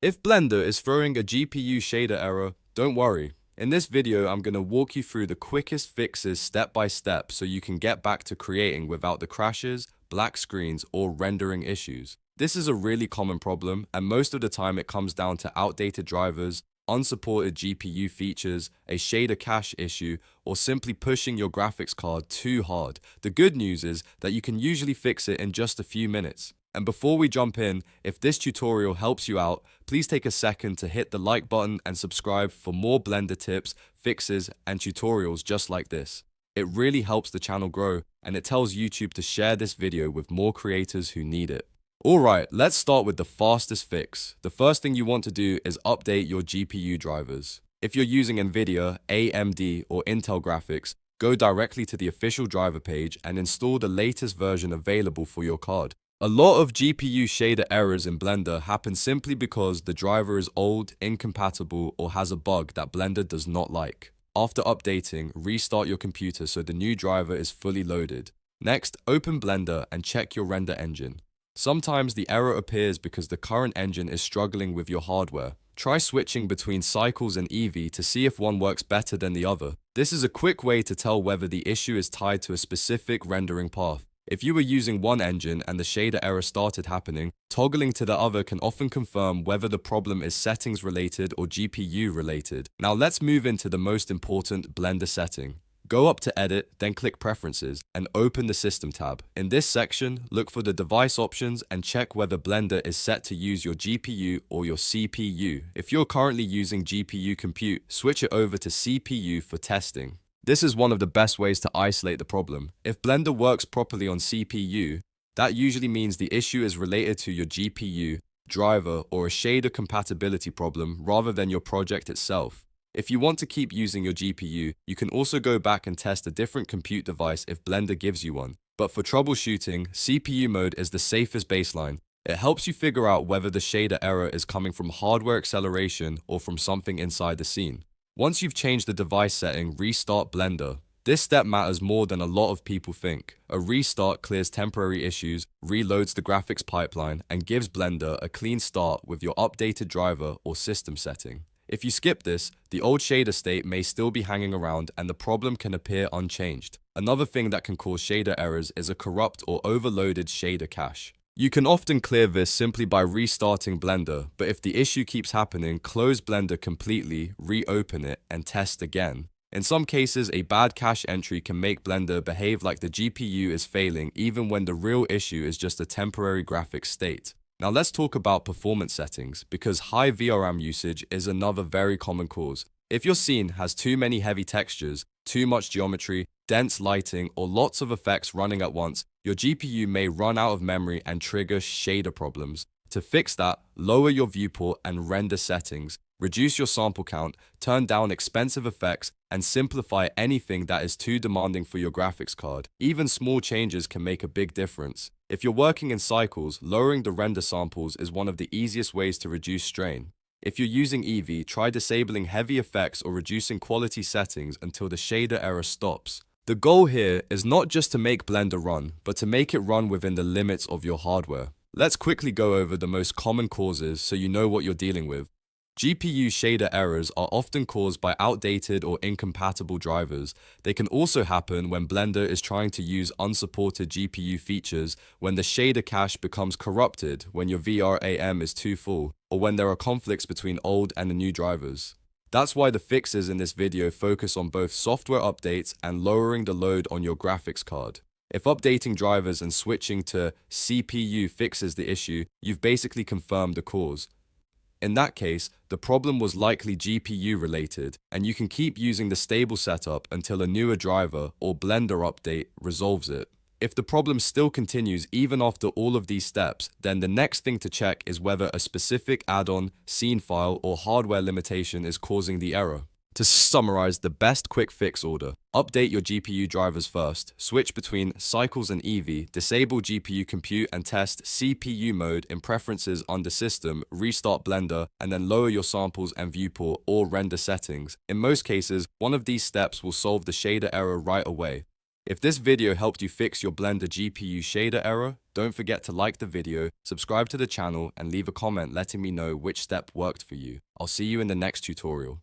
If Blender is throwing a GPU shader error, don't worry. In this video, I'm going to walk you through the quickest fixes step by step so you can get back to creating without the crashes, black screens, or rendering issues. This is a really common problem, and most of the time it comes down to outdated drivers, unsupported GPU features, a shader cache issue, or simply pushing your graphics card too hard. The good news is that you can usually fix it in just a few minutes. And before we jump in, if this tutorial helps you out, please take a second to hit the like button and subscribe for more Blender tips, fixes, and tutorials just like this. It really helps the channel grow, and it tells YouTube to share this video with more creators who need it. Alright, let's start with the fastest fix. The first thing you want to do is update your GPU drivers. If you're using Nvidia, AMD, or Intel graphics, go directly to the official driver page and install the latest version available for your card. A lot of GPU shader errors in Blender happen simply because the driver is old, incompatible, or has a bug that Blender does not like. After updating, restart your computer so the new driver is fully loaded. Next, open Blender and check your render engine. Sometimes the error appears because the current engine is struggling with your hardware. Try switching between Cycles and Eevee to see if one works better than the other. This is a quick way to tell whether the issue is tied to a specific rendering path. If you were using one engine and the shader error started happening, toggling to the other can often confirm whether the problem is settings related or GPU related. Now let's move into the most important Blender setting. Go up to Edit, then click Preferences, and open the System tab. In this section, look for the device options and check whether Blender is set to use your GPU or your CPU. If you're currently using GPU compute, switch it over to CPU for testing. This is one of the best ways to isolate the problem. If Blender works properly on CPU, that usually means the issue is related to your GPU, driver, or a shader compatibility problem rather than your project itself. If you want to keep using your GPU, you can also go back and test a different compute device if Blender gives you one. But for troubleshooting, CPU mode is the safest baseline. It helps you figure out whether the shader error is coming from hardware acceleration or from something inside the scene. Once you've changed the device setting, restart Blender. This step matters more than a lot of people think. A restart clears temporary issues, reloads the graphics pipeline, and gives Blender a clean start with your updated driver or system setting. If you skip this, the old shader state may still be hanging around and the problem can appear unchanged. Another thing that can cause shader errors is a corrupt or overloaded shader cache. You can often clear this simply by restarting Blender, but if the issue keeps happening, close Blender completely, reopen it, and test again. In some cases, a bad cache entry can make Blender behave like the GPU is failing even when the real issue is just a temporary graphics state. Now let's talk about performance settings, because high VRAM usage is another very common cause. If your scene has too many heavy textures, too much geometry, dense lighting, or lots of effects running at once, your GPU may run out of memory and trigger shader problems. To fix that, lower your viewport and render settings, reduce your sample count, turn down expensive effects, and simplify anything that is too demanding for your graphics card. Even small changes can make a big difference. If you're working in cycles, lowering the render samples is one of the easiest ways to reduce strain. If you're using Eevee, try disabling heavy effects or reducing quality settings until the shader error stops. The goal here is not just to make Blender run, but to make it run within the limits of your hardware. Let's quickly go over the most common causes so you know what you're dealing with. GPU shader errors are often caused by outdated or incompatible drivers. They can also happen when Blender is trying to use unsupported GPU features, when the shader cache becomes corrupted, when your VRAM is too full, or when there are conflicts between old and the new drivers. That's why the fixes in this video focus on both software updates and lowering the load on your graphics card. If updating drivers and switching to CPU fixes the issue, you've basically confirmed the cause. In that case, the problem was likely GPU related, and you can keep using the stable setup until a newer driver or Blender update resolves it. If the problem still continues even after all of these steps, then the next thing to check is whether a specific add-on, scene file, or hardware limitation is causing the error. To summarize the best quick fix order, update your GPU drivers first, switch between Cycles and Eevee, disable GPU compute and test CPU mode in Preferences under System, restart Blender, and then lower your samples and viewport or render settings. In most cases, one of these steps will solve the shader error right away. If this video helped you fix your Blender GPU shader error, don't forget to like the video, subscribe to the channel, and leave a comment letting me know which step worked for you. I'll see you in the next tutorial.